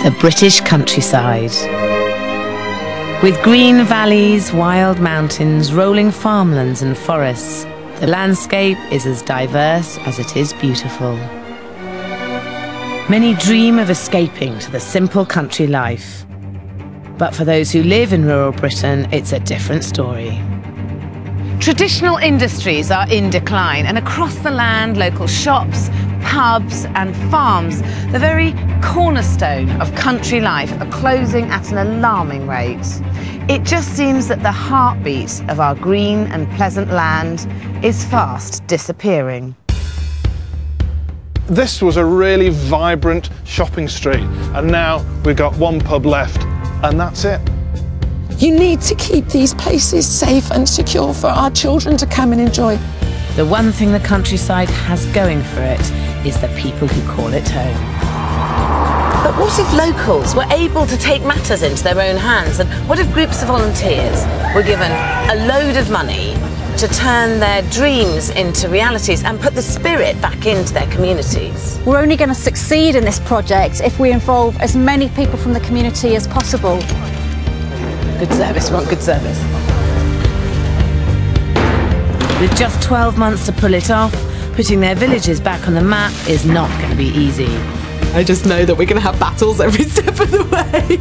the British countryside. With green valleys, wild mountains, rolling farmlands and forests, the landscape is as diverse as it is beautiful. Many dream of escaping to the simple country life. But for those who live in rural Britain, it's a different story. Traditional industries are in decline, and across the land, local shops, pubs and farms, the very cornerstone of country life, are closing at an alarming rate. It just seems that the heartbeat of our green and pleasant land is fast disappearing. This was a really vibrant shopping street, and now we've got one pub left, and that's it. You need to keep these places safe and secure for our children to come and enjoy. The one thing the countryside has going for it is the people who call it home. But what if locals were able to take matters into their own hands? And what if groups of volunteers were given a load of money to turn their dreams into realities and put the spirit back into their communities? We're only going to succeed in this project if we involve as many people from the community as possible. Good service, we want good service. With just 12 months to pull it off, putting their villages back on the map is not going to be easy. I just know that we're going to have battles every step of the way.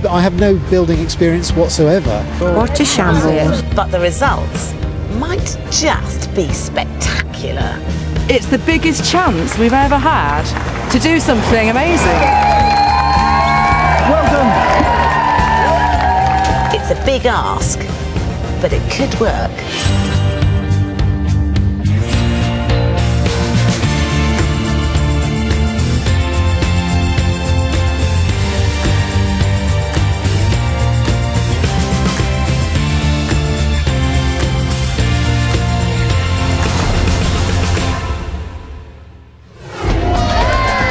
I have no building experience whatsoever. What a shambles. But the results might just be spectacular. It's the biggest chance we've ever had to do something amazing. Well done. It's a big ask, but it could work.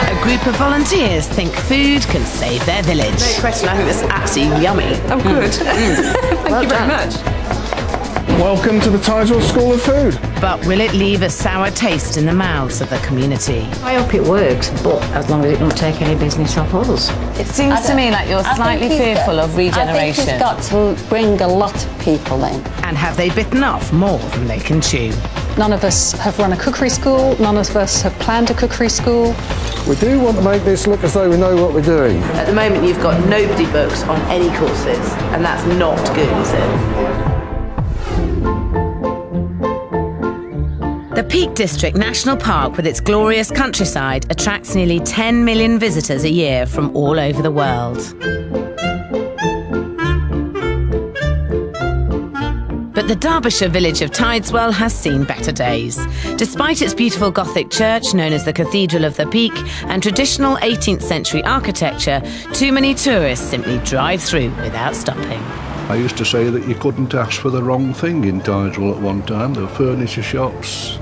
A group of volunteers think food can save their village. No question, I think this is absolutely yummy. Oh, good. Thank you very much. Welcome to the Tideswell School of Food. But will it leave a sour taste in the mouths of the community? I hope it works, but as long as it don't take any business off us. It seems to me like you're slightly fearful of regeneration. I think he's got to bring a lot of people in. And have they bitten off more than they can chew? None of us have run a cookery school, none of us have planned a cookery school. We do want to make this look as though we know what we're doing. At the moment you've got nobody booked on any courses, and that's not good, is it? The Peak District National Park, with its glorious countryside, attracts nearly 10 million visitors a year from all over the world. But the Derbyshire village of Tideswell has seen better days. Despite its beautiful Gothic church, known as the Cathedral of the Peak, and traditional 18th century architecture, too many tourists simply drive through without stopping. I used to say that you couldn't ask for the wrong thing in Tideswell at one time. There were furniture shops,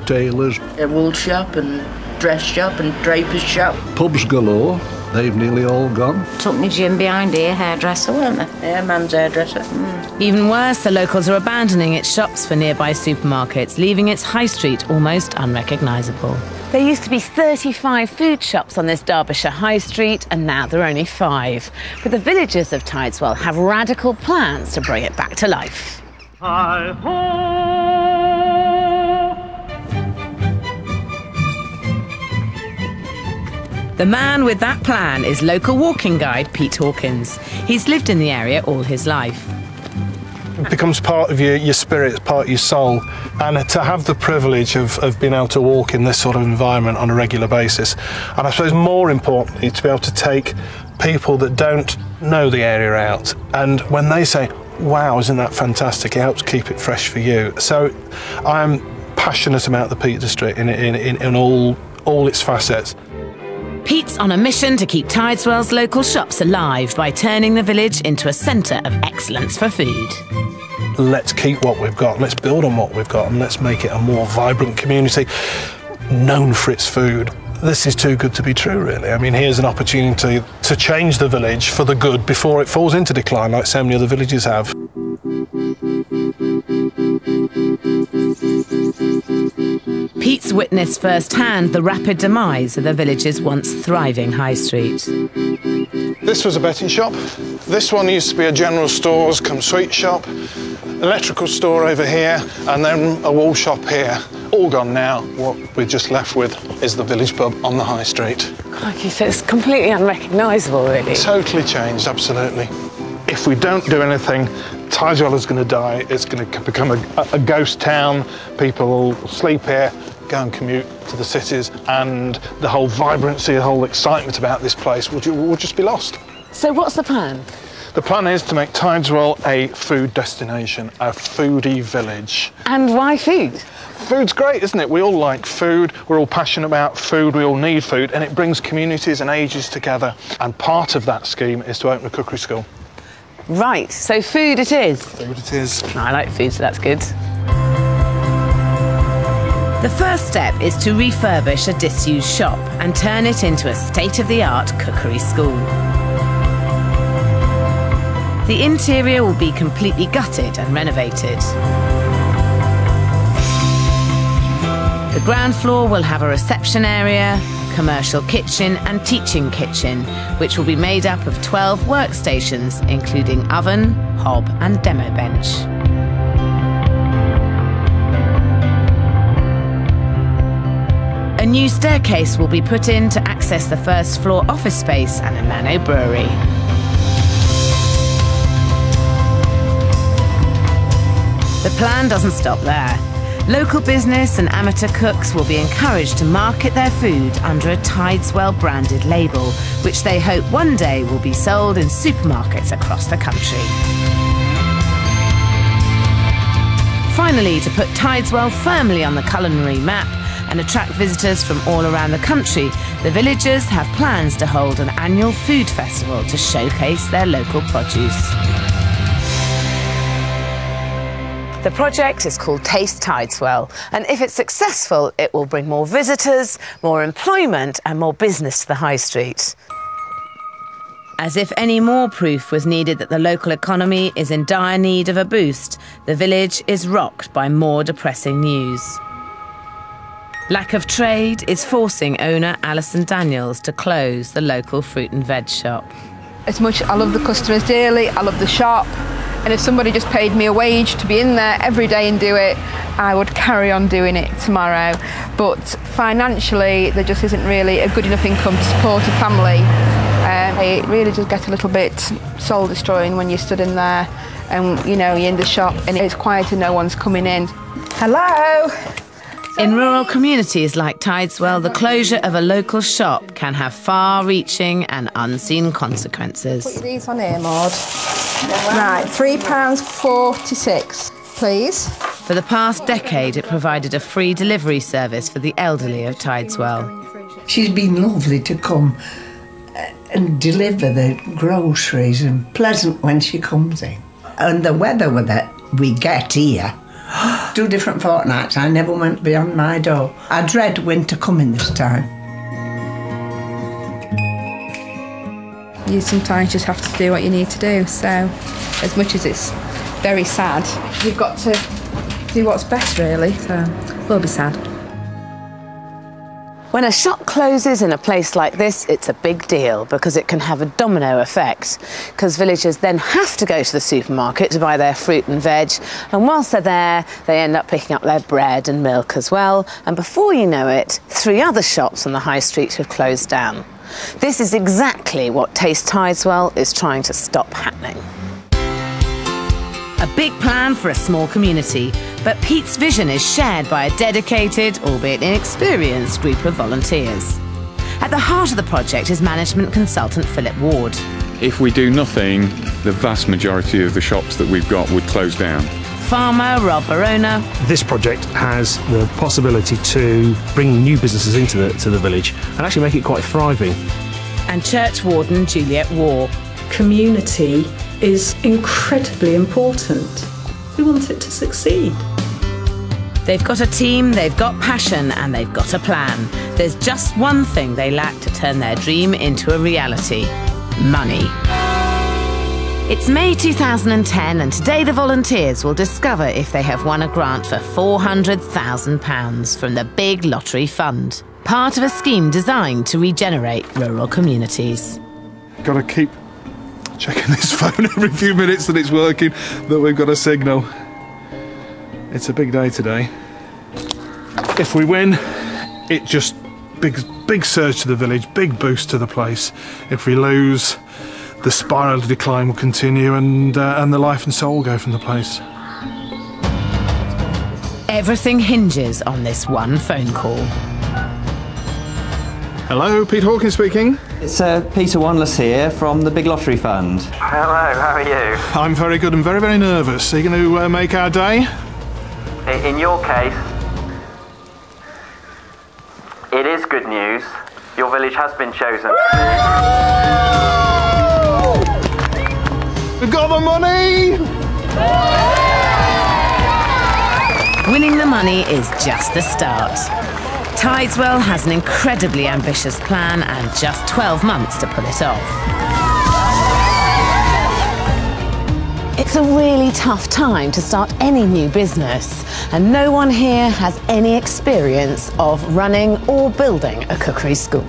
tailors. A wool shop and dress shop and draper's shop. Pubs galore. They've nearly all gone. Took me gym behind here, hairdresser, weren't they? Yeah, man's hairdresser. Even worse, the locals are abandoning its shops for nearby supermarkets, leaving its high street almost unrecognisable. There used to be 35 food shops on this Derbyshire high street, and now there are only 5. But the villagers of Tideswell have radical plans to bring it back to life. The man with that plan is local walking guide Pete Hawkins. He's lived in the area all his life. It becomes part of your spirit, it's part of your soul. And to have the privilege of being able to walk in this sort of environment on a regular basis, and I suppose more importantly, to be able to take people that don't know the area out, and when they say, wow, isn't that fantastic, it helps keep it fresh for you. So I'm passionate about the Peak District in all its facets. Pete's on a mission to keep Tideswell's local shops alive by turning the village into a centre of excellence for food. Let's keep what we've got, let's build on what we've got, and let's make it a more vibrant community known for its food. This is too good to be true, really. I mean, here's an opportunity to change the village for the good before it falls into decline like so many other villages have. Pete's Tourists witness firsthand the rapid demise of the village's once thriving high street. This was a betting shop. This one used to be a general stores come sweet shop, electrical store over here, and then a wall shop here. All gone now. What we're just left with is the village pub on the high street. Crikey, so it's completely unrecognisable, really. Totally changed, absolutely. If we don't do anything, Tideswell is going to die. It's going to become a ghost town. People will sleep here, go and commute to the cities, and the whole vibrancy, the whole excitement about this place will just be lost. So what's the plan? The plan is to make Tideswell a food destination, a foodie village. And why food? Food's great, isn't it? We all like food, we're all passionate about food, we all need food, and it brings communities and ages together. And part of that scheme is to open a cookery school. Right, so food it is. Food it is. I like food, so that's good. The first step is to refurbish a disused shop and turn it into a state-of-the-art cookery school. The interior will be completely gutted and renovated. The ground floor will have a reception area, commercial kitchen and teaching kitchen, which will be made up of 12 workstations, including oven, hob and demo bench. A new staircase will be put in to access the first floor office space and a nano brewery. The plan doesn't stop there. Local business and amateur cooks will be encouraged to market their food under a Tideswell branded label, which they hope one day will be sold in supermarkets across the country. Finally, to put Tideswell firmly on the culinary map and attract visitors from all around the country, the villagers have plans to hold an annual food festival to showcase their local produce. The project is called Taste Tideswell, and if it's successful, it will bring more visitors, more employment and more business to the high street. As if any more proof was needed that the local economy is in dire need of a boost, the village is rocked by more depressing news. Lack of trade is forcing owner Alison Daniels to close the local fruit and veg shop. As much I love the customers dearly, I love the shop. And if somebody just paid me a wage to be in there every day and do it, I would carry on doing it tomorrow. But financially, there just isn't really a good enough income to support a family. It really does get a little bit soul destroying when you stood in there and you're in the shop and it's quiet and no one's coming in. Hello? In rural communities like Tideswell, the closure of a local shop can have far-reaching and unseen consequences. Put these on here, Maud. Right, £3.46, please. For the past decade, it provided a free delivery service for the elderly of Tideswell. She's been lovely to come and deliver the groceries and pleasant when she comes in. And the weather that we get here, 2 different fortnights, I never went beyond my door. I dread winter coming this time. You sometimes just have to do what you need to do, so as much as it's very sad, you've got to do what's best really, so we'll be sad. When a shop closes in a place like this, it's a big deal because it can have a domino effect, because villagers then have to go to the supermarket to buy their fruit and veg, and whilst they're there, they end up picking up their bread and milk as well, and before you know it, 3 other shops on the high street have closed down. This is exactly what Taste Tideswell is trying to stop happening. A big plan for a small community, but Pete's vision is shared by a dedicated, albeit inexperienced, group of volunteers. At the heart of the project is management consultant Philip Ward. If we do nothing, the vast majority of the shops that we've got would close down. Farmer Rob Barona. This project has the possibility to bring new businesses into the village and actually make it quite thriving. And church warden Juliet Waugh. Community is incredibly important. We want it to succeed. They've got a team, they've got passion, and they've got a plan. There's just one thing they lack to turn their dream into a reality: money. It's May 2010 and today the volunteers will discover if they have won a grant for £400,000 from the Big Lottery Fund, part of a scheme designed to regenerate rural communities. Got to keep checking this phone every few minutes that it's working, that we've got a signal. It's a big day today. If we win, it just big surge to the village, big boost to the place. If we lose, the spiral of decline will continue and the life and soul will go from the place. Everything hinges on this one phone call. Hello, Pete Hawkins speaking. It's Peter Wanless here from the Big Lottery Fund. Hello, how are you? I'm very good and very, very nervous. Are you going to make our day? In your case, it is good news. Your village has been chosen. We've got the money! Winning the money is just the start. Tideswell has an incredibly ambitious plan and just 12 months to pull it off. It's a really tough time to start any new business, and no one here has any experience of running or building a cookery school.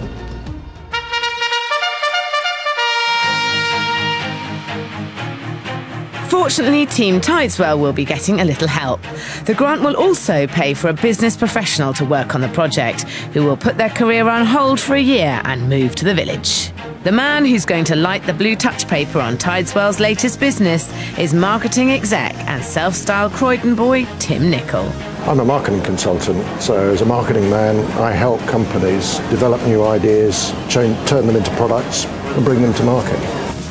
Fortunately, Team Tideswell will be getting a little help. The grant will also pay for a business professional to work on the project, who will put their career on hold for a year and move to the village. The man who's going to light the blue touch paper on Tideswell's latest business is marketing exec and self-styled Croydon boy, Tim Nichol. I'm a marketing consultant, so as a marketing man, I help companies develop new ideas, turn them into products and bring them to market.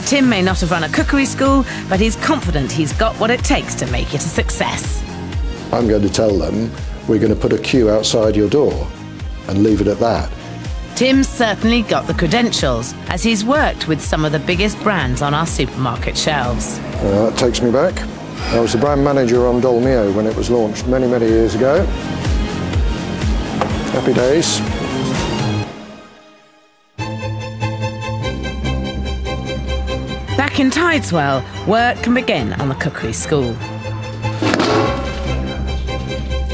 Tim may not have run a cookery school, but he's confident he's got what it takes to make it a success. I'm going to tell them we're going to put a queue outside your door and leave it at that. Tim's certainly got the credentials, as he's worked with some of the biggest brands on our supermarket shelves. That takes me back. I was the brand manager on Dolmio when it was launched many, many years ago. Happy days. Back in Tideswell, work can begin on the cookery school.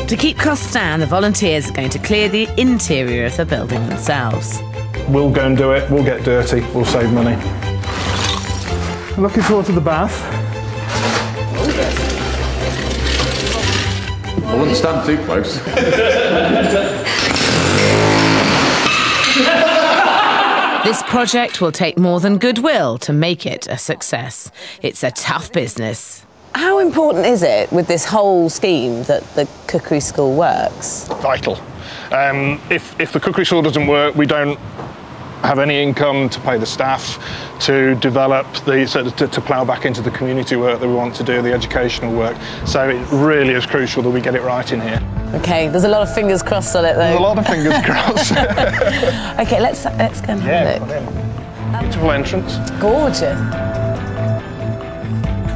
To keep costs down, the volunteers are going to clear the interior of the building themselves. We'll go and do it, we'll get dirty, we'll save money. Looking forward to the bath. I wouldn't stand too close. This project will take more than goodwill to make it a success. It's a tough business. How important is it with this whole scheme that the cookery school works? Vital. If the cookery school doesn't work, we don't have any income to pay the staff, to develop to plough back into the community work that we want to do, the educational work. So it really is crucial that we get it right in here. Okay, there's a lot of fingers crossed on it though. There's a lot of fingers crossed. Okay, let's go and have a look. Beautiful entrance. Gorgeous.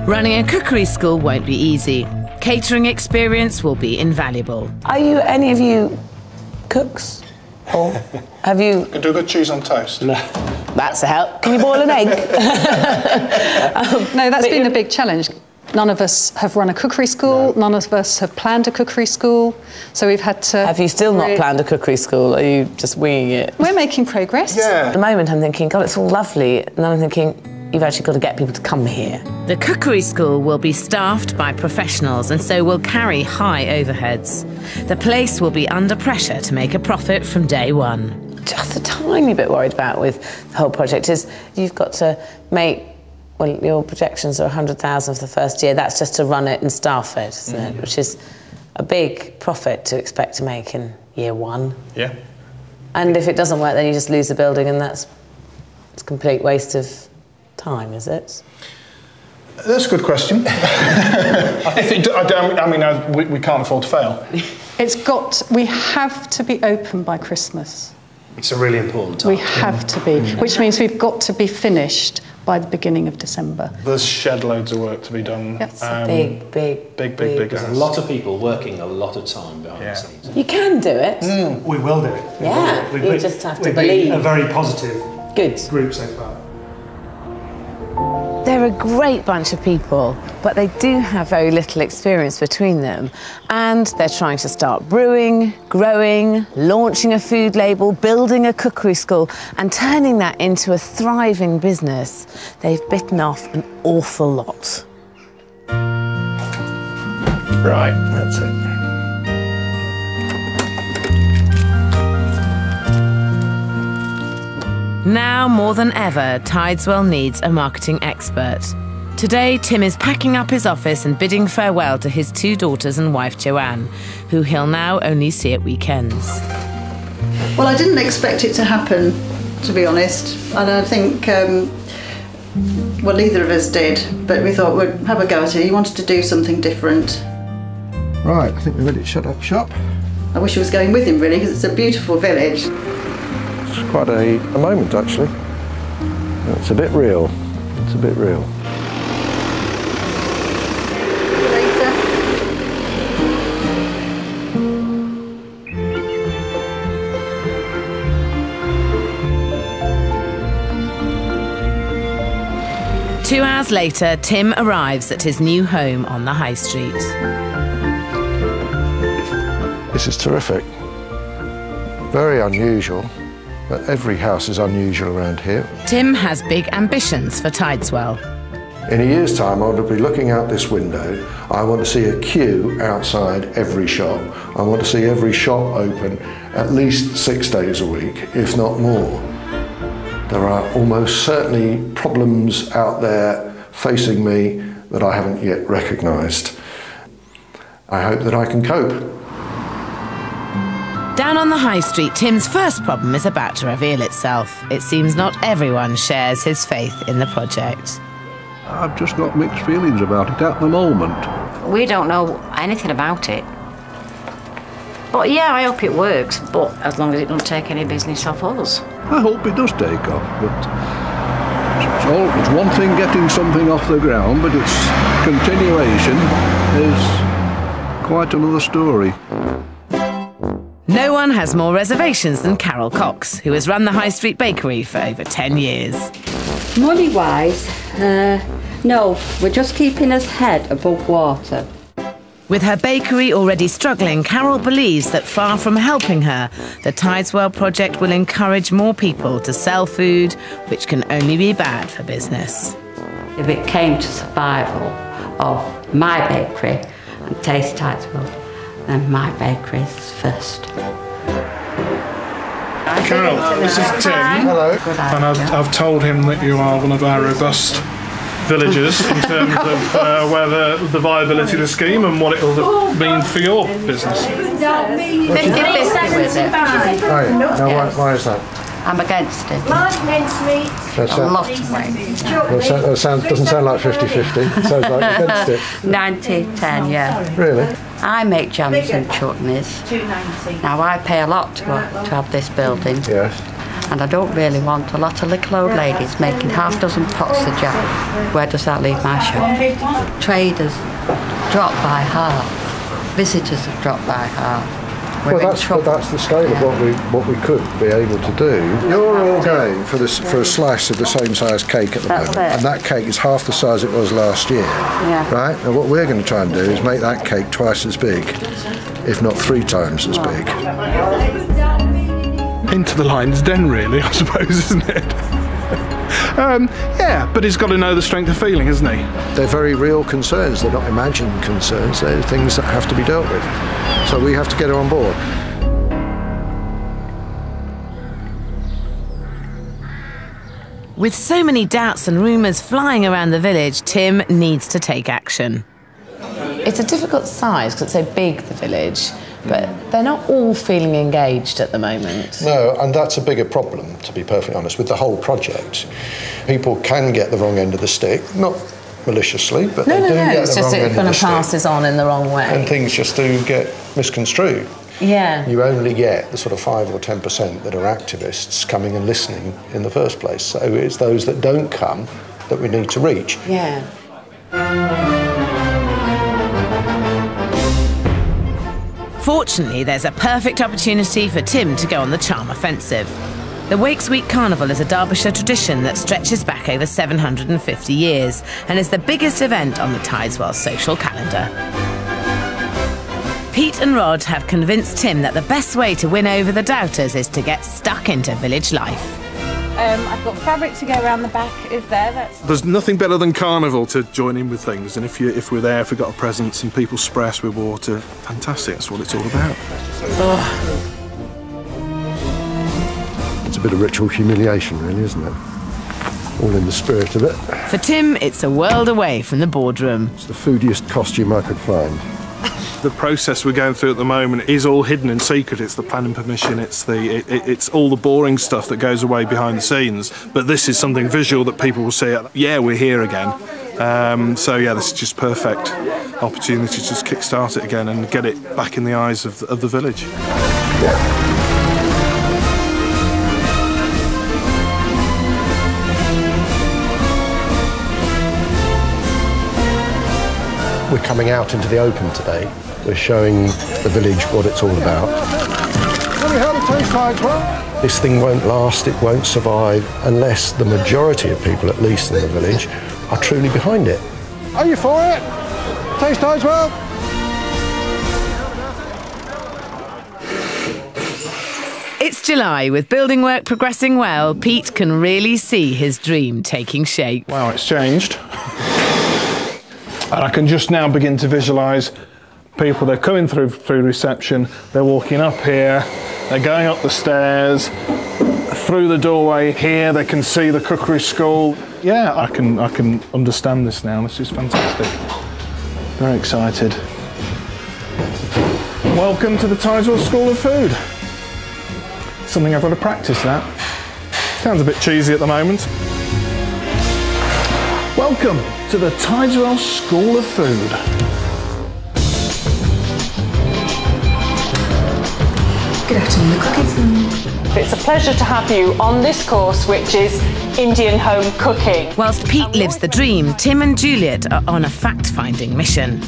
Running a cookery school won't be easy. Catering experience will be invaluable. Are any of you cooks? Or have you... Can do a good cheese on toast. No. That's a help. Can you boil an egg? No, that's been a big challenge. None of us have run a cookery school. No. None of us have planned a cookery school. So we've had to... Have you still not planned a cookery school? Are you just winging it? We're making progress. Yeah. At the moment I'm thinking, God, it's all lovely. And then I'm thinking, you've actually got to get people to come here. The cookery school will be staffed by professionals and so will carry high overheads. The place will be under pressure to make a profit from day one. Just a tiny bit worried about with the whole project is you've got to make, well, your projections are 100,000 for the first year. That's just to run it and staff it, isn't it? Which is a big profit to expect to make in year one. Yeah. And if it doesn't work, then you just lose the building and it's a complete waste of time, is it? That's a good question. We can't afford to fail. We have to be open by Christmas. It's a really important time. We have to be, which means we've got to be finished by the beginning of December. There's shed loads of work to be done. That's big. There's a lot of people working a lot of time behind the scenes. You can do it. We will do it. Yeah, you just have to we've believe. Been a very positive group so far. There They're a great bunch of people, but they do have very little experience between them. And they're trying to start brewing, growing, launching a food label, building a cookery school, and turning that into a thriving business. They've bitten off an awful lot. Right, that's it. Now more than ever, Tideswell needs a marketing expert. Today, Tim is packing up his office and bidding farewell to his 2 daughters and wife Joanne, who he'll now only see at weekends. Well, I didn't expect it to happen, to be honest. And I think, well, neither of us did, but we thought we'd have a go at it. He wanted to do something different. Right, I think we're ready to shut up shop. I wish I was going with him, really, because it's a beautiful village. It's quite a moment, actually. It's a bit real. It's a bit real. Two hours later, Tim arrives at his new home on the High Street. This is terrific. Very unusual, but every house is unusual around here. Tim has big ambitions for Tideswell. In a year's time, I want to be looking out this window. I want to see a queue outside every shop. I want to see every shop open at least 6 days a week, if not more. There are almost certainly problems out there facing me that I haven't yet recognised. I hope that I can cope. Down on the High Street, Tim's first problem is about to reveal itself. It seems not everyone shares his faith in the project. I've just got mixed feelings about it at the moment. We don't know anything about it. But yeah, I hope it works, but as long as it don't take any business off us. I hope it does take off, but it's one thing getting something off the ground, but its continuation is quite another story. No one has more reservations than Carol Cox, who has run the High Street Bakery for over 10 years. Money-wise, no, we're just keeping his head above water. With her bakery already struggling, Carol believes that far from helping her, the Tideswell project will encourage more people to sell food, which can only be bad for business. If it came to survival of my bakery and Taste Tideswell, then my bakery is first. Carol, this is Tim. Hello. And I've told him that you are one of our robust villagers in terms of where the viability of the scheme and what it will mean for your business. 50-50 with it. Right. Now, why is that? I'm against it. A lot of ways. That doesn't sound like 50-50. It sounds like against it. 90-10, yeah. Really? I make jams and chutneys. Now, I pay a lot to have this building. Yes. And I don't really want a lot of little old ladies making half a dozen pots of jam. Where does that leave my shop? Traders dropped by half. Visitors have dropped by half. Well, that's the scale of what we could be able to do. You're all going for a slice of the same size cake at the moment, and that cake is half the size it was last year. Yeah. Right? And what we're going to try and do is make that cake twice as big, if not 3 times as big. Into the lion's den, really, I suppose, isn't it? Yeah, but he's got to know the strength of feeling, hasn't he? They're very real concerns. They're not imagined concerns. They're things that have to be dealt with. So we have to get her on board. With so many doubts and rumours flying around the village, Tim needs to take action. It's a difficult size because it's so big, the village, but they're not all feeling engaged at the moment. No, and that's a bigger problem, to be perfectly honest, with the whole project. People can get the wrong end of the stick, not maliciously, but they do get the wrong end of the stick. it's just it kind of passes on in the wrong way. And things just do get misconstrued. Yeah. You only get the sort of 5 or 10% that are activists coming and listening in the first place. So it's those that don't come that we need to reach. Yeah. Fortunately, there's a perfect opportunity for Tim to go on the charm offensive. The Wakes Week Carnival is a Derbyshire tradition that stretches back over 750 years and is the biggest event on the Tideswell social calendar. Pete and Rod have convinced Tim that the best way to win over the doubters is to get stuck into village life. I've got fabric to go around the back, is there? There's nothing better than carnival to join in with things, and if we're there, if we've got a presents and people spray us with water, fantastic, that's what it's all about. Oh. It's a bit of ritual humiliation, really, isn't it? All in the spirit of it. For Tim, it's a world away from the boardroom. It's the foodiest costume I could find. The process we're going through at the moment is all hidden and secret. It's the planning permission, it's all the boring stuff that goes away behind the scenes. But this is something visual that people will see. Yeah, we're here again. So yeah, this is just perfect opportunity to just kick-start it again and get it back in the eyes of the village. Yeah. We're coming out into the open today. We're showing the village what it's all about. Have you heard of Tideswell? This thing won't last, it won't survive, unless the majority of people, at least in the village, are truly behind it. Are you for it? Tideswell? It's July. With building work progressing well, Pete can really see his dream taking shape. Wow, it's changed. And I can just now begin to visualise people. They're coming through reception, they're walking up here, they're going up the stairs, through the doorway here, they can see the cookery school. Yeah, I can understand this now. This is fantastic. Very excited. Welcome to the Tideswell School of Food. Something I've got to practice that. Sounds a bit cheesy at the moment. Welcome to the Tideswell School of Food. Good afternoon, the cookies. It's a pleasure to have you on this course, which is Indian home cooking. Whilst Pete lives the dream, Tim and Juliet are on a fact-finding mission.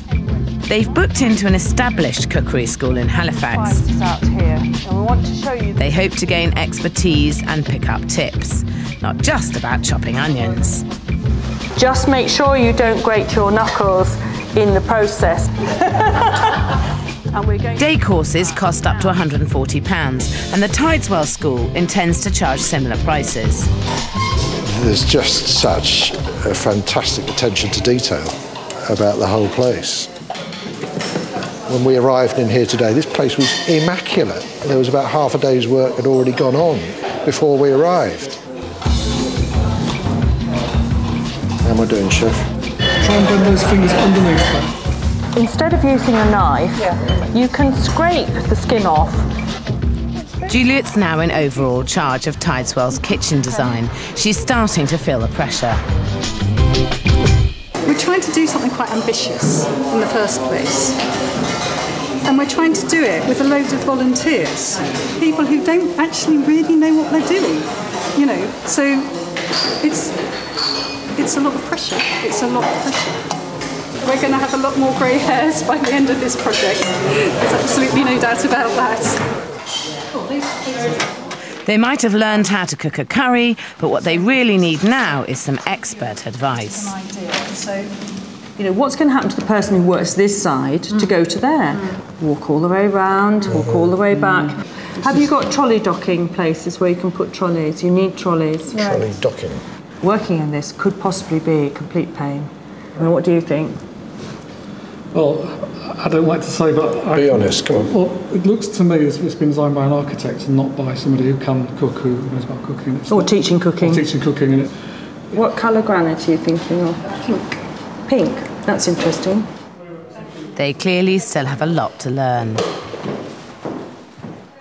They've booked into an established cookery school in Halifax. Out here, and we want to show you. They hope to gain expertise and pick up tips, not just about chopping onions. Just make sure you don't grate your knuckles in the process. Day courses cost up to £140, and the Tideswell School intends to charge similar prices. There's just such a fantastic attention to detail about the whole place. When we arrived in here today, this place was immaculate. There was about half a day's work had already gone on before we arrived. How am I doing, Chef? Try and bend those fingers underneath that. Instead of using a knife, you can scrape the skin off. Juliet's now in overall charge of Tideswell's kitchen design. She's starting to feel the pressure. We're trying to do something quite ambitious in the first place. And we're trying to do it with a load of volunteers, people who don't actually really know what they're doing, you know. So it's a lot of pressure. It's a lot of pressure. We're going to have a lot more grey hairs by the end of this project. There's absolutely no doubt about that. They might have learned how to cook a curry, but what they really need now is some expert advice. You know, what's going to happen to the person who works this side to go to there? Walk all the way around, walk all the way back. Have you got trolley docking places where you can put trolleys? You need trolleys. Trolley docking. Working in this could possibly be a complete pain. I mean, what do you think? Well, I don't like to say, but... Be honest, come on. Well, it looks to me as if it's been designed by an architect and not by somebody who can cook, who knows about cooking. Or teaching cooking. Or teaching cooking. And what colour granite are you thinking of? Pink. Pink? That's interesting. They clearly still have a lot to learn.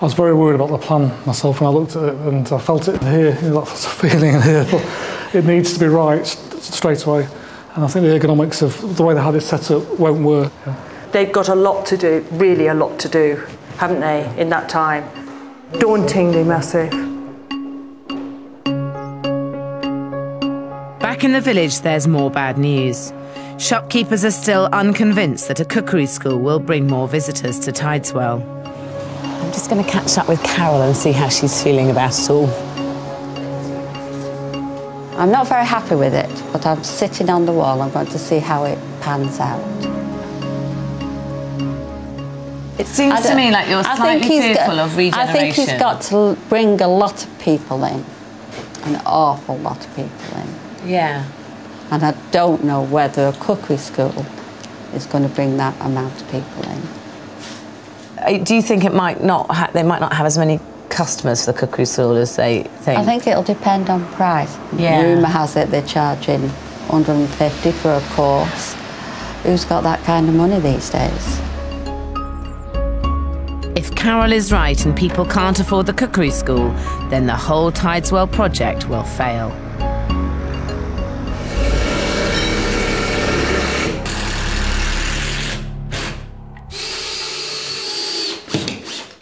I was very worried about the plan myself when I looked at it, and I felt it here, you know, that feeling in here. But it needs to be right straight away. And I think the ergonomics of the way they had it set up won't work. They've got a lot to do, really a lot to do, haven't they, in that time? Dauntingly massive. Back in the village, there's more bad news. Shopkeepers are still unconvinced that a cookery school will bring more visitors to Tideswell. I'm just going to catch up with Carol and see how she's feeling about it all. I'm not very happy with it, but I'm sitting on the wall. I'm going to see how it pans out. It seems to me like you're slightly fearful of regeneration. I think he's got to bring a lot of people in, an awful lot of people in. Yeah. And I don't know whether a cookery school is going to bring that amount of people in. Do you think it might not they might not have as many customers for the cookery school as they think? I think it'll depend on price. Yeah. Rumour has it they're charging 150 for a course. Who's got that kind of money these days? If Carol is right and people can't afford the cookery school, then the whole Tideswell project will fail.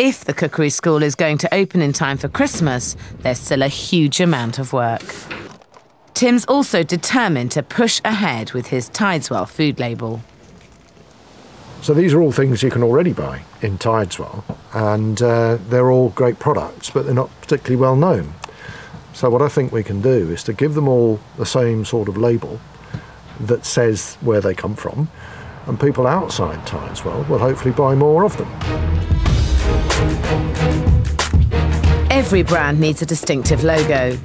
If the cookery school is going to open in time for Christmas, there's still a huge amount of work. Tim's also determined to push ahead with his Tideswell food label. So these are all things you can already buy in Tideswell, and they're all great products, but they're not particularly well known. So what I think we can do is to give them all the same sort of label that says where they come from, and people outside Tideswell will hopefully buy more of them. Every brand needs a distinctive logo.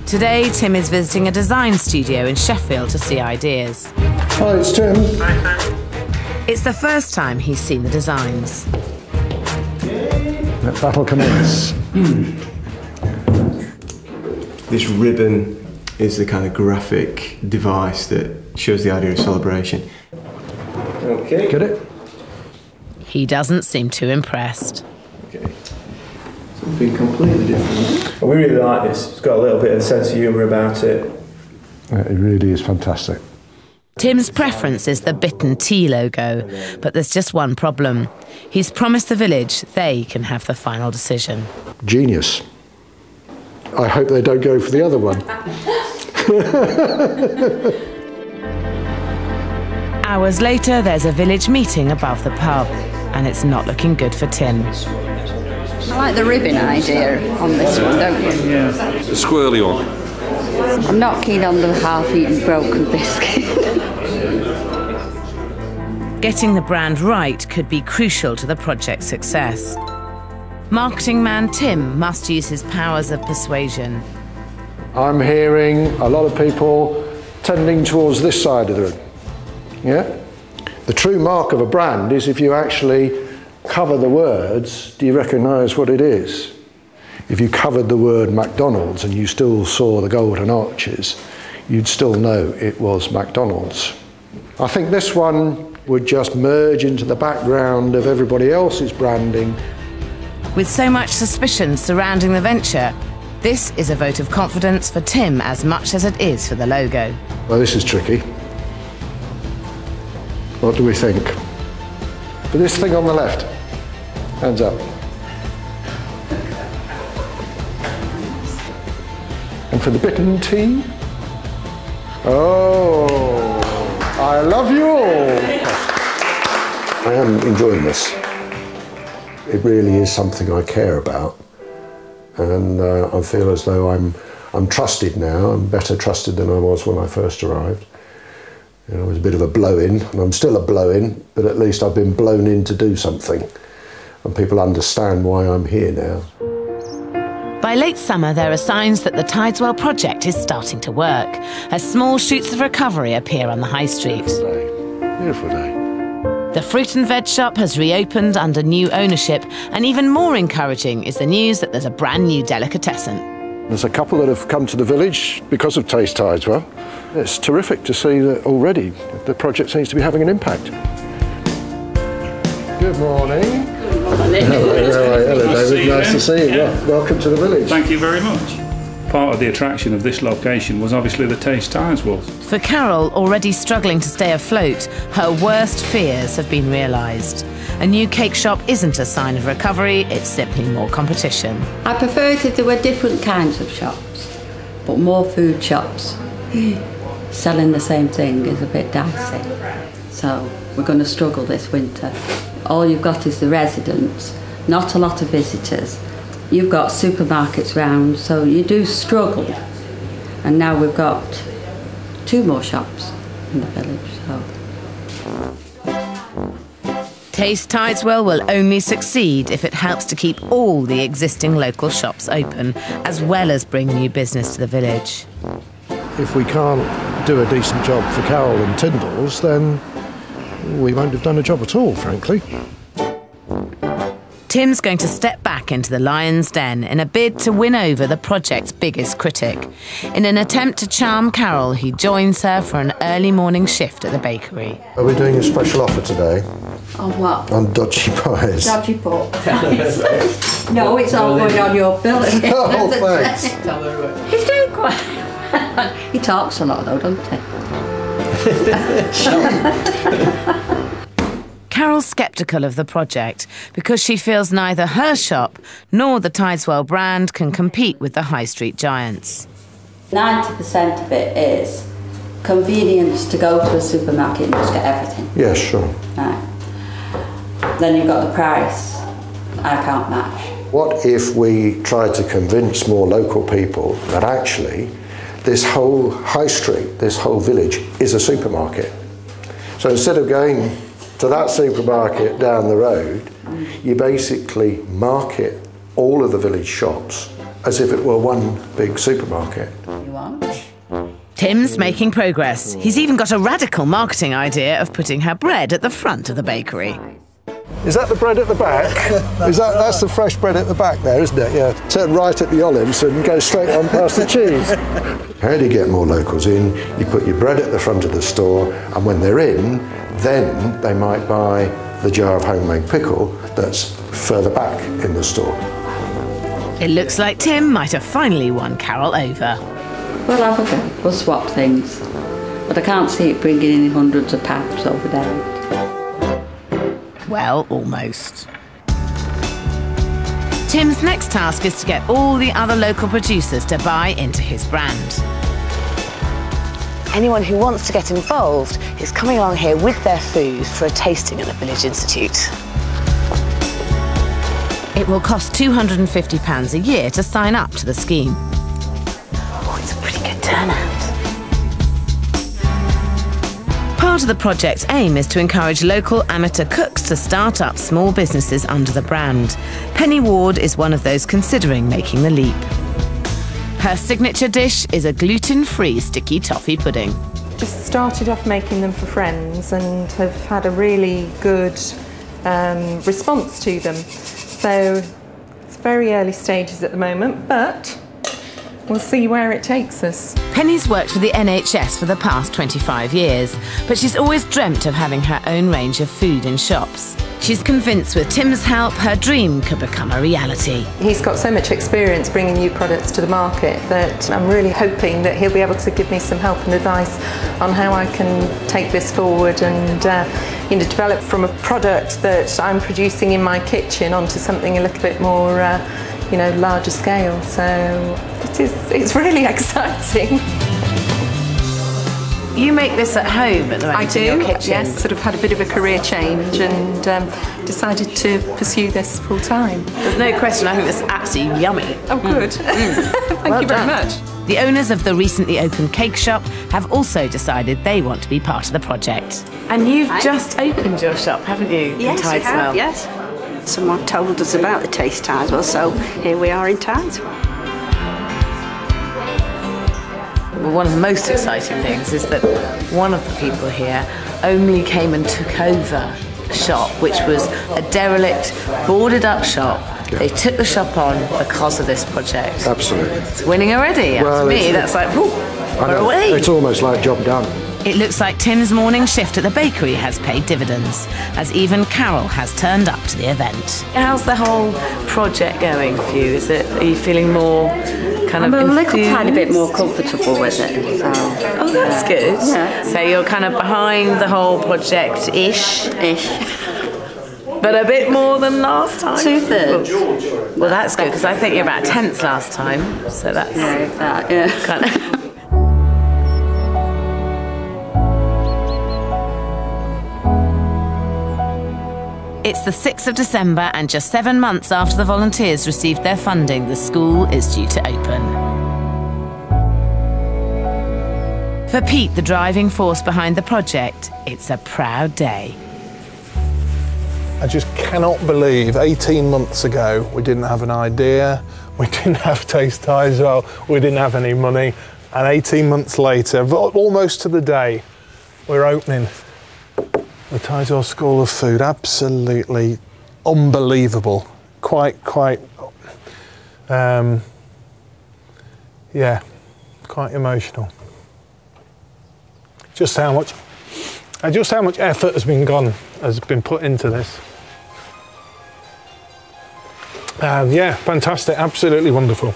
Today, Tim is visiting a design studio in Sheffield to see ideas. Hi, it's Tim. Hi, Tim. It's the first time he's seen the designs. Let battle commence. This ribbon is the kind of graphic device that shows the idea of celebration. Okay. Get it? He doesn't seem too impressed. Okay. Something completely different. We really like this. It's got a little bit of a sense of humour about it. It really is fantastic. Tim's preference is the Bitten Tea logo, but there's just one problem. He's promised the village they can have the final decision. Genius. I hope they don't go for the other one. Hours later, there's a village meeting above the pub, and it's not looking good for Tim. I like the ribbon idea on this one, don't you? Yeah. The squirrely one. I'm not keen on the half-eaten broken biscuit. Getting the brand right could be crucial to the project's success. Marketing man Tim must use his powers of persuasion. I'm hearing a lot of people tending towards this side of the room. Yeah? The true mark of a brand is if you actually cover the words, do you recognise what it is? If you covered the word McDonald's and you still saw the golden arches, you'd still know it was McDonald's. I think this one would just merge into the background of everybody else's branding. With so much suspicion surrounding the venture, this is a vote of confidence for Tim as much as it is for the logo. Well, this is tricky. What do we think? For this thing on the left, hands up. And for the Bitten Tea? Oh, I love you all. I am enjoying this. It really is something I care about. And I feel as though I'm trusted now. I'm better trusted than I was when I first arrived. You know, I was a bit of a blow-in, and I'm still a blow-in, but at least I've been blown in to do something. And people understand why I'm here now. By late summer, there are signs that the Tideswell project is starting to work, as small shoots of recovery appear on the high street. Beautiful day. The fruit and veg shop has reopened under new ownership, and even more encouraging is the news that there's a brand new delicatessen. There's a couple that have come to the village because of Taste Tideswell. It's terrific to see that already the project seems to be having an impact. Good morning. Hello, David. Nice to see you. Yeah. Welcome to the village. Thank you very much. Part of the attraction of this location was obviously the Taste Tideswell. For Carol, already struggling to stay afloat, her worst fears have been realised. A new cake shop isn't a sign of recovery, it's simply more competition. I prefer it if there were different kinds of shops, but more food shops selling the same thing is a bit dicey. So we're going to struggle this winter. All you've got is the residents, not a lot of visitors. You've got supermarkets round, so you do struggle. And now we've got 2 more shops in the village. So. Taste Tideswell will only succeed if it helps to keep all the existing local shops open, as well as bring new business to the village. If we can't do a decent job for Carol and Tyndall's, then we won't have done a job at all, frankly. Tim's going to step back into the lion's den in a bid to win over the project's biggest critic. In an attempt to charm Carol, he joins her for an early morning shift at the bakery. Are we doing a special offer today? On what? On dodgy pies. Dodgy pork pies. No, it's all going on your bill. Oh, thanks. He's doing quite. He talks a lot though, doesn't he? Carol's sceptical of the project because she feels neither her shop nor the Tideswell brand can compete with the high street giants. 90% of it is convenience to go to a supermarket and just get everything. Yeah, sure. Right. Then you've got the price. I can't match. What if we try to convince more local people that actually this whole high street, this whole village is a supermarket? So instead of going to that supermarket down the road, you basically market all of the village shops as if it were one big supermarket. Tim's making progress. He's even got a radical marketing idea of putting her bread at the front of the bakery. Is that the bread at the back? That's the fresh bread at the back there, isn't it? Yeah. Turn right at the olives and go straight on past the cheese. How do you get more locals in? You put your bread at the front of the store, and when they're in, then they might buy the jar of homemade pickle that's further back in the store. It looks like Tim might have finally won Carol over. We'll have a go. We'll swap things. But I can't see it bringing in hundreds of pounds over there. Well, almost. Tim's next task is to get all the other local producers to buy into his brand. Anyone who wants to get involved is coming along here with their food for a tasting at the Village Institute. It will cost £250 a year to sign up to the scheme. Oh, it's a pretty good turnout. Part of the project's aim is to encourage local amateur cooks to start up small businesses under the brand. Penny Ward is one of those considering making the leap. Her signature dish is a gluten-free sticky toffee pudding. Just started off making them for friends and have had a really good response to them. So it's very early stages at the moment, but we'll see where it takes us. Penny's worked for the NHS for the past 25 years, but she's always dreamt of having her own range of food in shops. She's convinced with Tim's help, her dream could become a reality. He's got so much experience bringing new products to the market that I'm really hoping that he'll be able to give me some help and advice on how I can take this forward and develop from a product that I'm producing in my kitchen onto something a little bit more larger scale. So it's really exciting. You make this at home at the moment? I do, in your kitchen? Yes. Sort of had a bit of a career change and decided to pursue this full time. There's no question, I think this is absolutely yummy. Oh, good. Thank you very much. The owners of the recently opened cake shop have also decided they want to be part of the project. And you've just opened your shop, haven't you? Yes, in Tideswell? we have, yes. Someone told us about the Taste Tideswell, so here we are in Tideswell. Well, one of the most exciting things is that one of the people here only came and took over a shop, which was a derelict, boarded up shop. Yeah. They took the shop on because of this project. Absolutely. It's winning already. Well, to me, that's like, whoo, we're away. It's almost like job done. It looks like Tim's morning shift at the bakery has paid dividends, as even Carol has turned up to the event. How's the whole project going for you? Are you feeling more kind of I'm a little enthused? tiny bit more comfortable with it. So, oh, that's good. Yeah. So you're kind of behind the whole project-ish? Ish. But a bit more than last time? 2/3. Well, that's good, because I think you're about 10th last time, so that's... Yeah. Kind of... It's the 6th of December, and just 7 months after the volunteers received their funding, the school is due to open. For Pete, the driving force behind the project, it's a proud day. I just cannot believe 18 months ago we didn't have an idea, we didn't have Taste Tideswell, we didn't have any money, and 18 months later, almost to the day, we're opening the Tideswell School of Food. Absolutely unbelievable. Yeah, quite emotional. Just how much effort has been put into this. Yeah, fantastic, absolutely wonderful.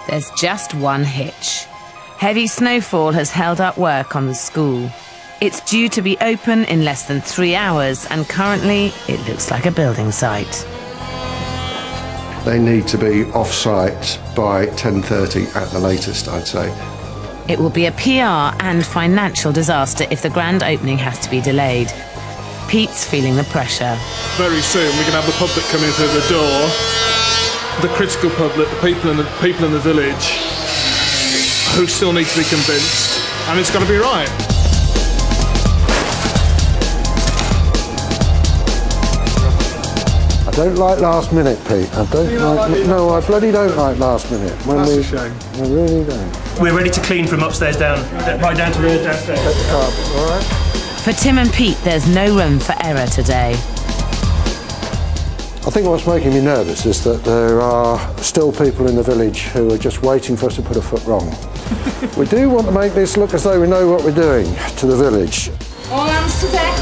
There's just one hitch. Heavy snowfall has held up work on the school. It's due to be open in less than 3 hours, and currently it looks like a building site. They need to be off-site by 10:30 at the latest, I'd say. It will be a PR and financial disaster if the grand opening has to be delayed. Pete's feeling the pressure. Very soon we're going to have the public coming through the door, the critical public, the people in the village who still need to be convinced, and it's got to be right. I don't like last minute, Pete. I bloody don't like last minute. That's a shame. I really don't. We're ready to clean from upstairs down, right down to the downstairs. Take the carpet, all right? For Tim and Pete, there's no room for error today. I think what's making me nervous is that there are still people in the village who are just waiting for us to put a foot wrong. We do want to make this look as though we know what we're doing to the village. All hands to deck.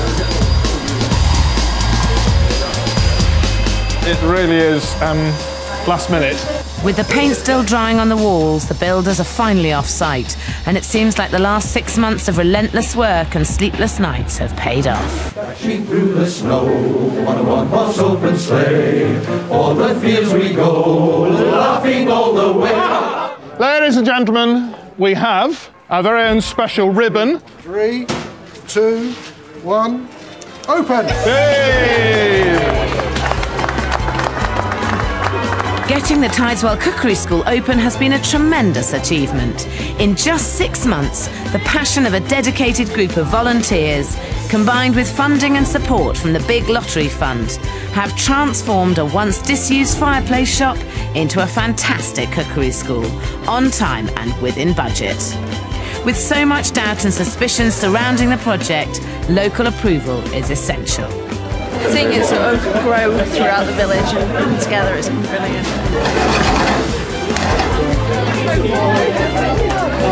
It really is last minute. With the paint still drying on the walls, the builders are finally off-site, and it seems like the last 6 months of relentless work and sleepless nights have paid off. Dashing through the snow on a one-horse open sleigh, o'er the fields we go, laughing all the way. Ladies and gentlemen, we have our very own special ribbon. 3, 2, 1, open! Hey! Getting the Tideswell Cookery School open has been a tremendous achievement. In just 6 months, the passion of a dedicated group of volunteers, combined with funding and support from the Big Lottery Fund, have transformed a once disused fireplace shop into a fantastic cookery school, on time and within budget. With so much doubt and suspicion surrounding the project, local approval is essential. Seeing it sort of grow throughout the village and come together has been brilliant.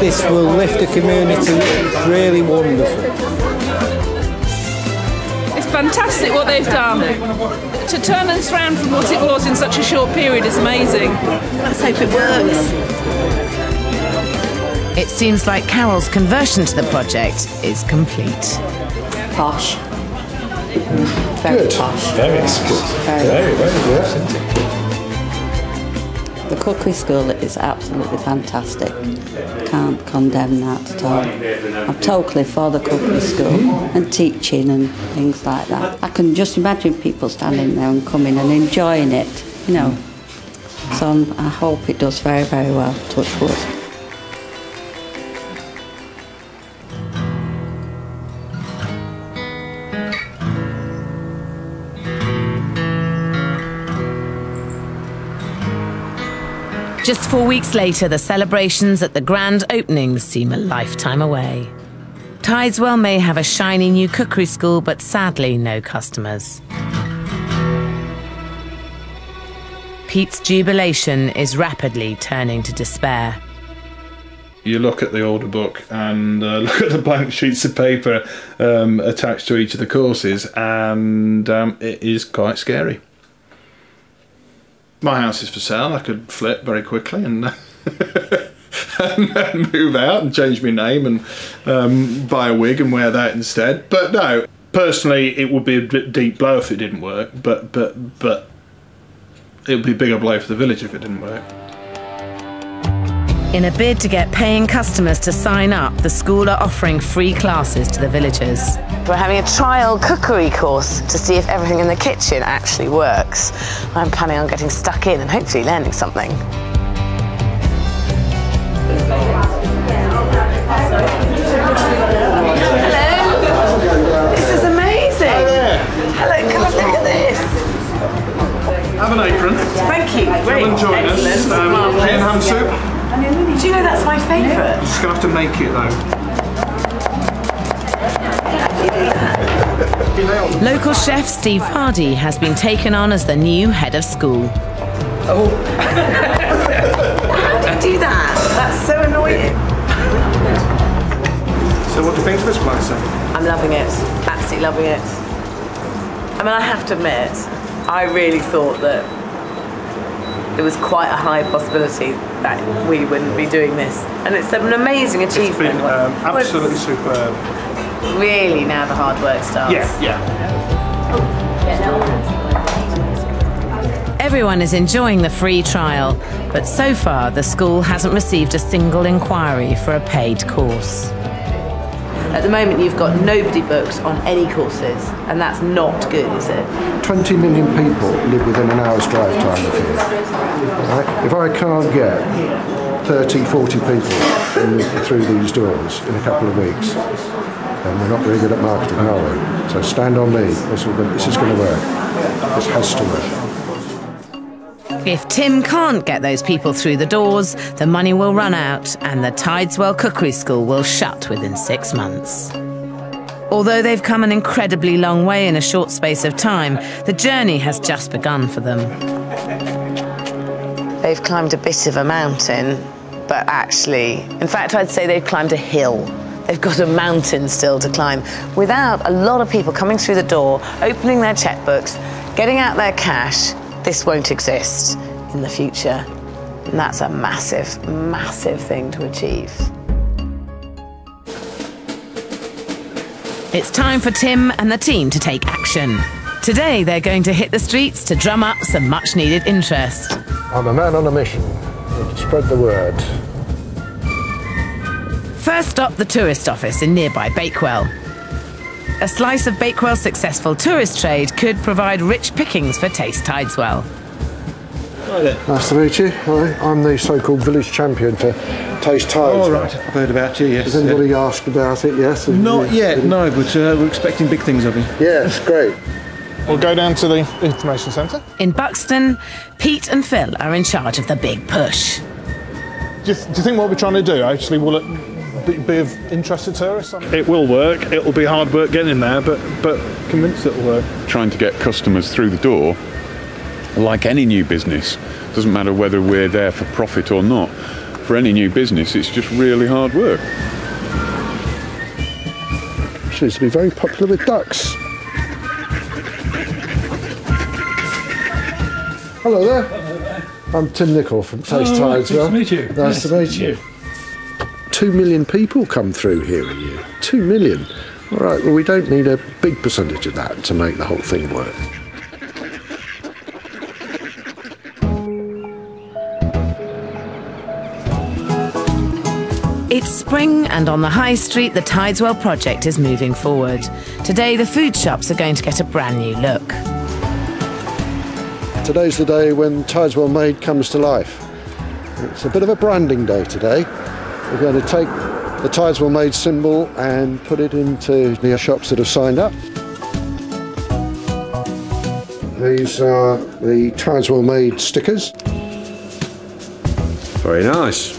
This will lift the community. It's really wonderful. It's fantastic what they've done. To turn us around from what it was in such a short period is amazing. Let's hope it works. It seems like Carol's conversion to the project is complete. Posh. Very posh. Very good. Very good. The cookery school is absolutely fantastic. Can't condemn that at all. I'm totally for the cookery school and teaching and things like that. I can just imagine people standing there and coming and enjoying it, you know. So I hope it does very, very well, touch wood. Just 4 weeks later, the celebrations at the grand opening seem a lifetime away. Tideswell may have a shiny new cookery school, but sadly no customers. Pete's jubilation is rapidly turning to despair. You look at the order book and look at the blank sheets of paper attached to each of the courses, and it is quite scary. My house is for sale. I could flip very quickly and, and move out and change my name and buy a wig and wear that instead. But no, personally, it would be a deep blow if it didn't work. But it would be a bigger blow for the village if it didn't work. In a bid to get paying customers to sign up, the school are offering free classes to the villagers. We're having a trial cookery course to see if everything in the kitchen actually works. I'm planning on getting stuck in and hopefully learning something. everyone's favourite. Just going to have to make it though. Local chef Steve Hardy has been taken on as the new head of school. Oh. How do you do that? That's so annoying. So what do you think of this place then? I'm loving it. Absolutely loving it. I mean, I have to admit, I really thought that there was quite a high possibility that we wouldn't be doing this. And it's an amazing achievement. It's been absolutely superb. Really, now the hard work starts. Yeah. Everyone is enjoying the free trial, but so far the school hasn't received a single inquiry for a paid course. At the moment, you've got nobody booked on any courses, and that's not good, is it? 20 million people live within an hour's drive time of here. Right? If I can't get 30, 40 people through these doors in a couple of weeks, then we're not very good at marketing, are we? So stand on me. This is going to work. This has to work. If Tim can't get those people through the doors, the money will run out and the Tideswell Cookery School will shut within 6 months. Although they've come an incredibly long way in a short space of time, the journey has just begun for them. They've climbed a bit of a mountain, but actually, in fact, I'd say they've climbed a hill. They've got a mountain still to climb. Without a lot of people coming through the door, opening their checkbooks, getting out their cash, this won't exist in the future. And that's a massive, massive thing to achieve. It's time for Tim and the team to take action. Today, they're going to hit the streets to drum up some much-needed interest. I'm a man on a mission. To spread the word. First stop, the tourist office in nearby Bakewell. A slice of Bakewell's successful tourist trade could provide rich pickings for Taste Tideswell. Hi there. Nice to meet you. Hi. I'm the so-called village champion for Taste Tideswell. Oh, right. I've heard about you, yes. Has anybody asked about it, yes? Not yet, no, but we're expecting big things of you. Yes, great. We'll go down to the information centre. In Buxton, Pete and Phil are in charge of the big push. Do you think what we're trying to do actually will it be of interest to tourists? It will work. It'll be hard work getting in there, but convinced it'll work. Trying to get customers through the door, like any new business, doesn't matter whether we're there for profit or not. For any new business, it's just really hard work. Seems to be very popular with ducks. Hello there. I'm Tim Nichol from Taste Tideswell. Nice to meet you. Nice to meet you. 2 million people come through here a year. 2 million. All right, well, we don't need a big percentage of that to make the whole thing work. It's spring, and on the high street, the Tideswell project is moving forward. Today, the food shops are going to get a brand new look. Today's the day when Tideswell Made comes to life. It's a bit of a branding day today. We're going to take the Tideswell Made symbol and put it into the shops that have signed up. These are the Tideswell Made stickers. Very nice.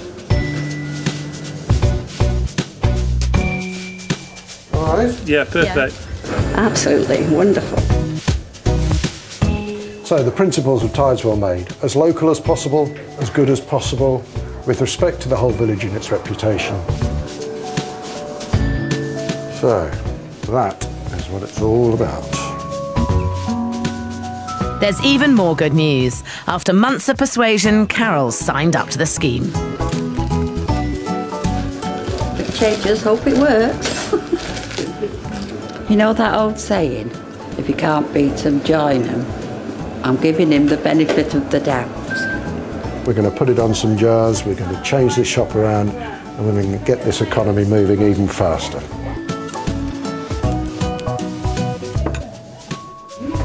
All right. Yeah, perfect. Yeah. Absolutely wonderful. So the principles of Tideswell Made, as local as possible, as good as possible, with respect to the whole village and its reputation. So that is what it's all about. There's even more good news. After months of persuasion, Carol's signed up to the scheme. Just hope it works. You know that old saying, if you can't beat them, join them. I'm giving him the benefit of the doubt. We're going to put it on some jars, we're going to change this shop around, and we're going to get this economy moving even faster.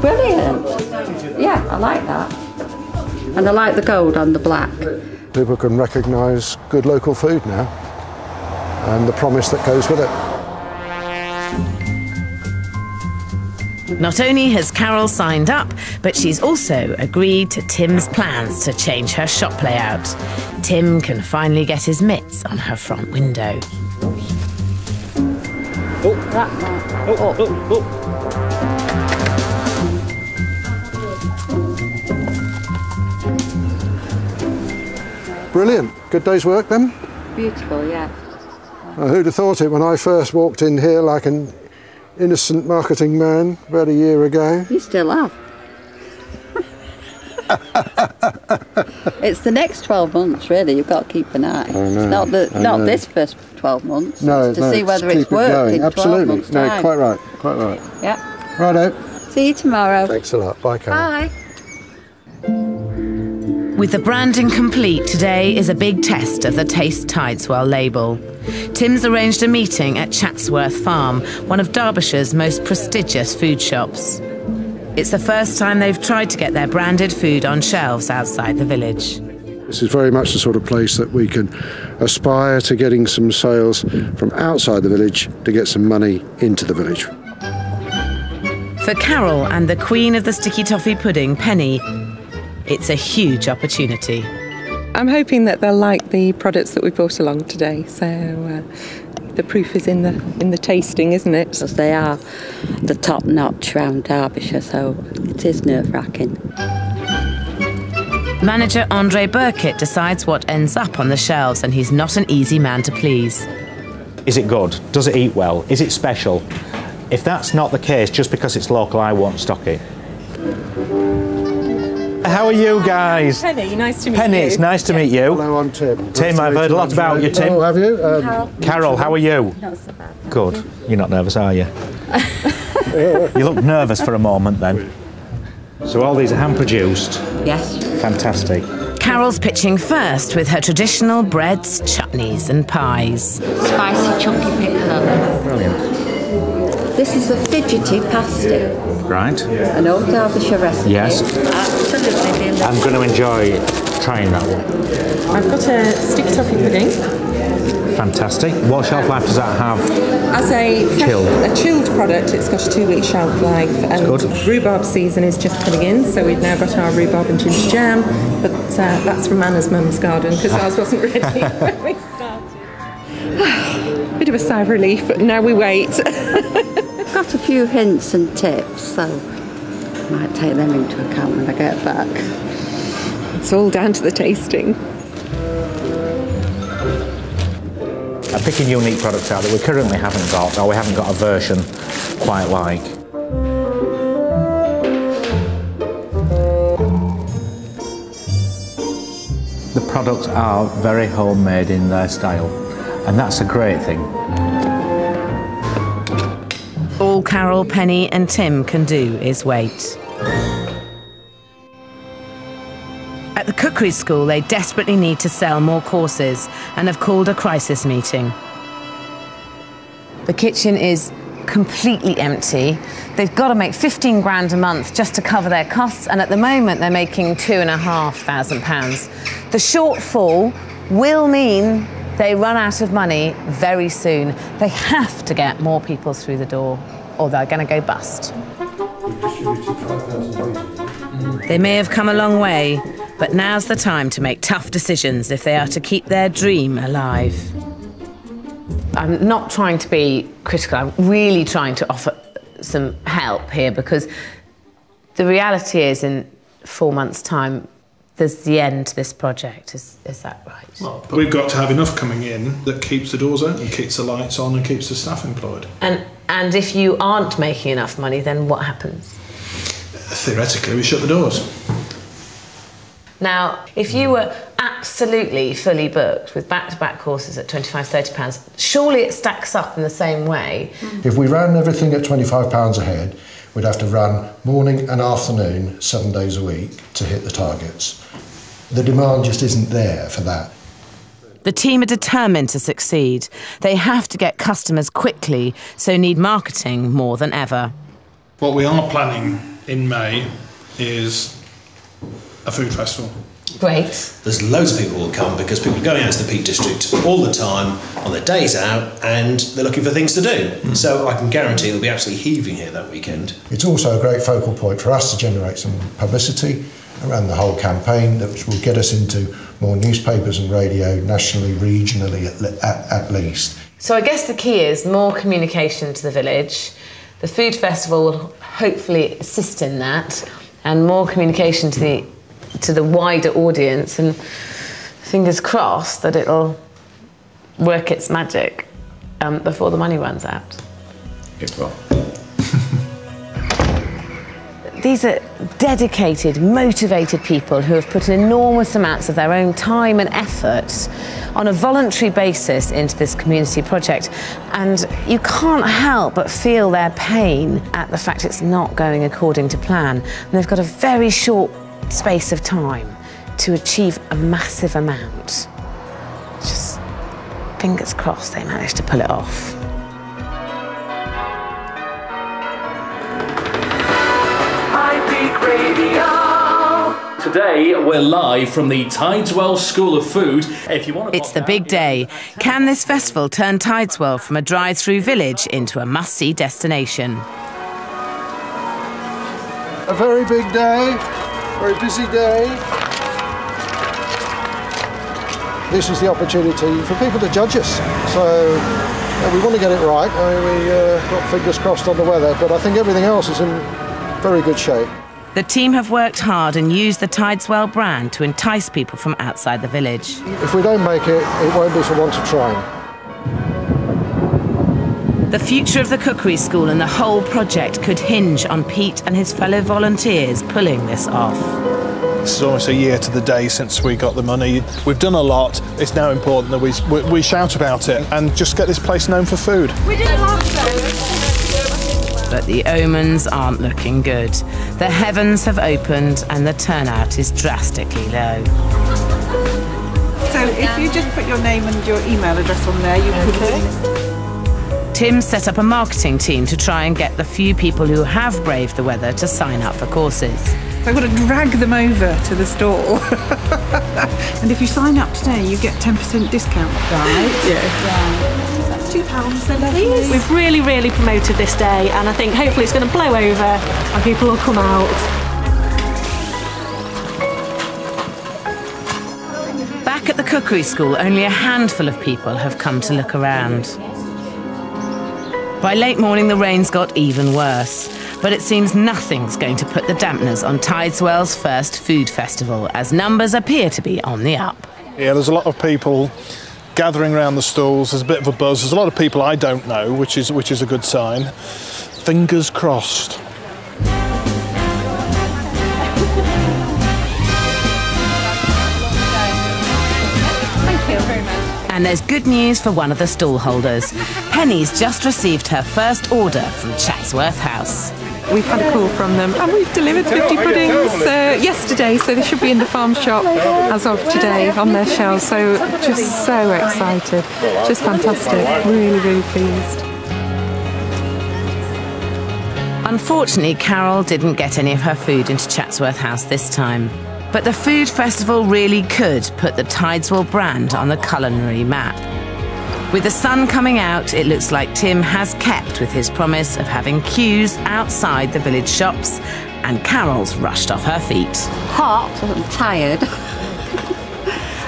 Brilliant. Yeah, I like that. And I like the gold on the black. People can recognise good local food now, and the promise that goes with it. Not only has Carol signed up, but she's also agreed to Tim's plans to change her shop layout. Tim can finally get his mitts on her front window. Brilliant. Good day's work then? Beautiful, yeah. Who'd have thought it when I first walked in here like an innocent marketing man about a year ago? You still are. It's the next 12 months, really. You've got to keep an eye. Not this first 12 months. No, to see whether it's worked in 12 months' time. No, quite right. Quite right. Yeah. Righto. See you tomorrow. Thanks a lot. Bye, Carol. Bye. With the branding complete, today is a big test of the Taste Tideswell label. Tim's arranged a meeting at Chatsworth Farm, one of Derbyshire's most prestigious food shops. It's the first time they've tried to get their branded food on shelves outside the village. This is very much the sort of place that we can aspire to getting some sales from outside the village to get some money into the village. For Carol and the queen of the sticky toffee pudding, Penny, it's a huge opportunity. I'm hoping that they'll like the products that we brought along today. So the proof is in the tasting, isn't it? Because they are the top notch round Derbyshire, so it is nerve-wracking. Manager Andre Burkitt decides what ends up on the shelves, and he's not an easy man to please. Is it good? Does it eat well? Is it special? If that's not the case, just because it's local, I won't stock it. How are you guys? Penny, nice to meet you. Penny, it's nice to meet you. Hello, I'm Tim. Tim, I've heard a lot about you, Tim. Oh, have you? Carol, how are you? Not so bad. Good. You're not nervous, are you? You look nervous for a moment then. So all these are hand-produced? Yes. Fantastic. Carol's pitching first with her traditional breads, chutneys and pies. Spicy chunky pickle. Brilliant. This is a fidgety pasty. Right. An old Derbyshire recipe. Yes. Absolutely. I'm going to enjoy trying that one. I've got a sticky toffee pudding. Fantastic. What shelf life does that have? As a chilled product, it's got a 2-week shelf life. And good. Rhubarb season is just coming in, so we've now got our rhubarb and ginger jam. But that's from Anna's mum's garden because ours wasn't ready when we started. Bit of a sigh of relief, but now we wait. Got a few hints and tips, so I might take them into account when I get back. It's all down to the tasting. I'm picking unique products out that we currently haven't got, or we haven't got a version quite like. The products are very homemade in their style, and that's a great thing. All Carol, Penny and Tim can do is wait. At the cookery school, they desperately need to sell more courses and have called a crisis meeting. The kitchen is completely empty. They've got to make 15 grand a month just to cover their costs, and at the moment they're making £2,500. The shortfall will mean they run out of money very soon. They have to get more people through the door or they're going to go bust. They may have come a long way, but now's the time to make tough decisions if they are to keep their dream alive. I'm not trying to be critical, I'm really trying to offer some help here, because the reality is in 4 months' time, there's the end to this project. Is that right? Well, but we've got to have enough coming in that keeps the doors open, keeps the lights on and keeps the staff employed. And if you aren't making enough money, then what happens? Theoretically, we shut the doors. Now, if you were absolutely fully booked with back-to-back courses at £25, £30, surely it stacks up in the same way. If we ran everything at £25 a head, we'd have to run morning and afternoon, 7 days a week to hit the targets. The demand just isn't there for that. The team are determined to succeed. They have to get customers quickly, so need marketing more than ever. What we are planning in May is a food festival. Great. There's loads of people who will come because people are going out to the Peak District all the time on their days out and they're looking for things to do. So I can guarantee they'll be absolutely heaving here that weekend. It's also a great focal point for us to generate some publicity around the whole campaign, which will get us into more newspapers and radio, nationally, regionally at least. So I guess the key is more communication to the village. The food festival will hopefully assist in that, and more communication to the wider audience, and fingers crossed that it'll work its magic before the money runs out. It will. These are dedicated, motivated people who have put enormous amounts of their own time and effort on a voluntary basis into this community project, and you can't help but feel their pain at the fact it's not going according to plan. And they've got a very short space of time to achieve a massive amount. Just fingers crossed they managed to pull it off. Today we're live from the Tideswell School of Food. If you want to It's the big day. Can this festival turn Tideswell from a drive-through village into a must-see destination? A very big day, very busy day. This is the opportunity for people to judge us. So we want to get it right. We got fingers crossed on the weather, but I think everything else is in very good shape. The team have worked hard and used the Tideswell brand to entice people from outside the village. If we don't make it, it won't be for want of trying. The future of the cookery school and the whole project could hinge on Pete and his fellow volunteers pulling this off. This is almost a year to the day since we got the money. We've done a lot. It's now important that we shout about it and just get this place known for food. We did last time. But the omens aren't looking good. The heavens have opened and the turnout is drastically low. So if you just put your name and your email address on there, you can... Tim set up a marketing team to try and get the few people who have braved the weather to sign up for courses. So I've got to drag them over to the store. And if you sign up today, you get 10% discount. Right? Yeah. £2 then, please. We've really promoted this day, and I think hopefully it's going to blow over and people will come out. Back at the cookery school, only a handful of people have come to look around. By late morning, the rain's got even worse, but it seems nothing's going to put the dampeners on Tideswell's first food festival, as numbers appear to be on the up. Yeah, there's a lot of people gathering around the stalls. There's a bit of a buzz. There's a lot of people I don't know, which is a good sign. Fingers crossed. Thank you very much. And there's good news for one of the stall holders. Penny's just received her first order from Chatsworth House. We've had a call from them and we've delivered 50 puddings yesterday, so they should be in the farm shop as of today on their shelves. So just so excited, just fantastic, really pleased. Unfortunately, Carol didn't get any of her food into Chatsworth House this time. But the food festival really could put the Tideswell brand on the culinary map. With the sun coming out, it looks like Tim has kept with his promise of having queues outside the village shops, and Carol's rushed off her feet. Hot and tired.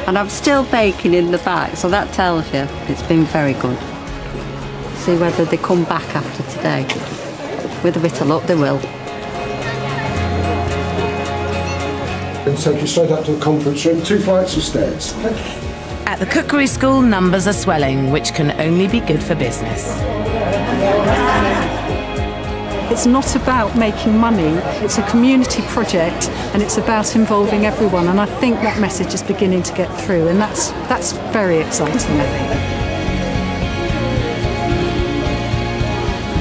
And I'm still baking in the back, so that tells you it's been very good. See whether they come back after today. With a bit of luck, they will. And take you straight up to the conference room, 2 flights of stairs. At the cookery school, numbers are swelling, which can only be good for business. It's not about making money, it's a community project and it's about involving everyone, and I think that message is beginning to get through, and that's very exciting.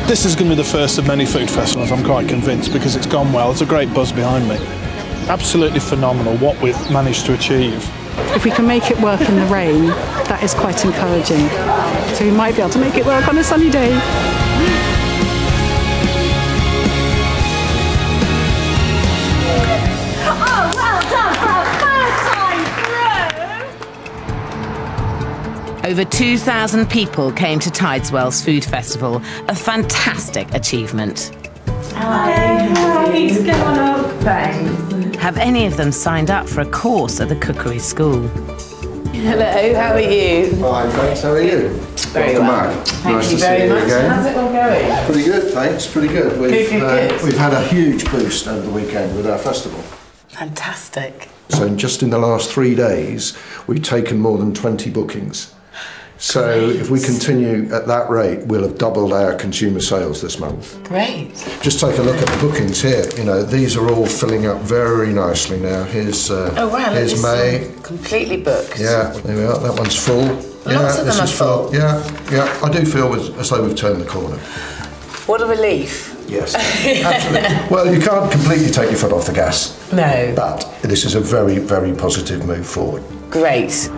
This is going to be the first of many food festivals, I'm quite convinced, because it's gone well. There's a great buzz behind me. Absolutely phenomenal what we've managed to achieve. If we can make it work in the rain, that is quite encouraging. So we might be able to make it work on a sunny day. Oh, well done for our first time! Over 2,000 people came to Tideswell's Food Festival, a fantastic achievement. Hi. Come on up. Thanks. Have any of them signed up for a course at the cookery school? Hello, how are you? Fine, thanks. How are you? Very well. Back. Thank nice you to very see much. you again. How's it all going? Pretty good, thanks. Pretty good. We've had a huge boost over the weekend with our festival. Fantastic. So just in the last 3 days, we've taken more than 20 bookings. So if we continue at that rate, we'll have doubled our consumer sales this month. Great. Just take a look at the bookings here. You know, these are all filling up very nicely now. Here's here's May. Completely booked. Yeah, there we are. That one's full. Lots of them are full. Yeah. I do feel as though we've turned the corner. What a relief. Yes, absolutely. Well, you can't completely take your foot off the gas. No. But this is a very, very positive move forward. Great.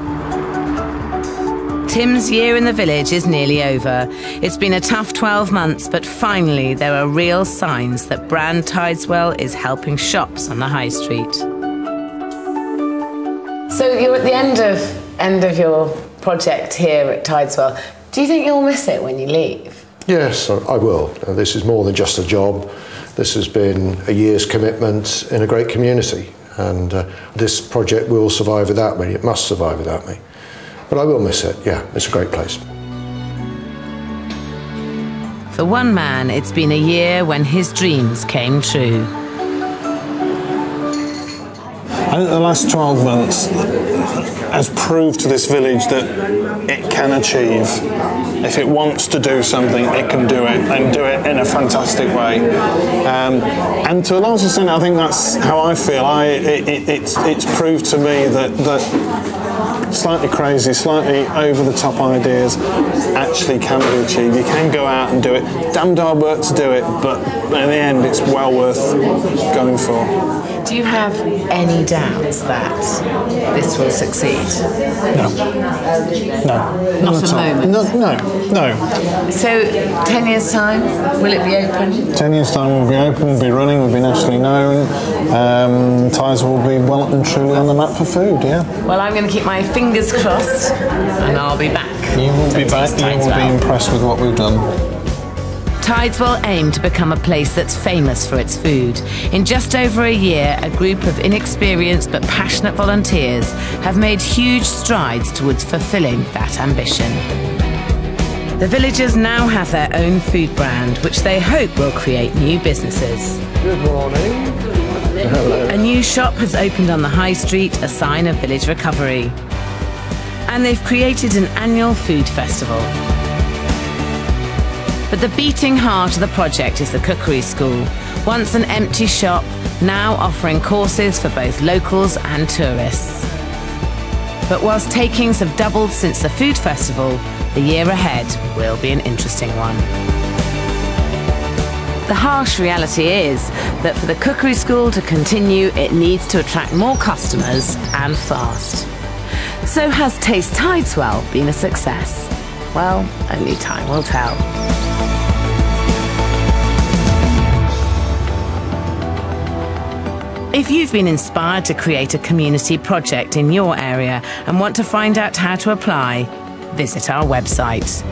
Tim's year in the village is nearly over. It's been a tough 12 months, but finally there are real signs that brand Tideswell is helping shops on the high street. So you're at the end of your project here at Tideswell. Do you think you'll miss it when you leave? Yes, I will. This is more than just a job. This has been a year's commitment in a great community, and this project will survive without me. It must survive without me. But I will miss it, yeah, it's a great place. For one man, it's been a year when his dreams came true. I think the last 12 months has proved to this village that it can achieve. If it wants to do something, it can do it, and do it in a fantastic way. And to a large extent, I think that's how I feel. It's proved to me that slightly crazy, slightly over-the-top ideas actually can be achieved. You can go out and do it. Damned hard work to do it, but in the end, it's well worth going for. Do you have any doubts that this will succeed? No. Not at the moment? No. So, 10 years' time, will it be open? 10 years' time we'll be open, we'll be running, we'll be nationally known. Tideswell will be well and truly on the map for food, yeah. Well, I'm going to keep my fingers crossed, and I'll be back. You will be back, you will be impressed with what we've done. Tideswell aimed to become a place that's famous for its food. In just over a year, a group of inexperienced but passionate volunteers have made huge strides towards fulfilling that ambition. The villagers now have their own food brand, which they hope will create new businesses. Good morning. Hello. A new shop has opened on the high street, a sign of village recovery. And they've created an annual food festival. But the beating heart of the project is the cookery school, once an empty shop, now offering courses for both locals and tourists. But whilst takings have doubled since the food festival, the year ahead will be an interesting one. The harsh reality is that for the cookery school to continue, it needs to attract more customers and fast. So has Taste Tideswell been a success? Well, only time will tell. If you've been inspired to create a community project in your area and want to find out how to apply, visit our website.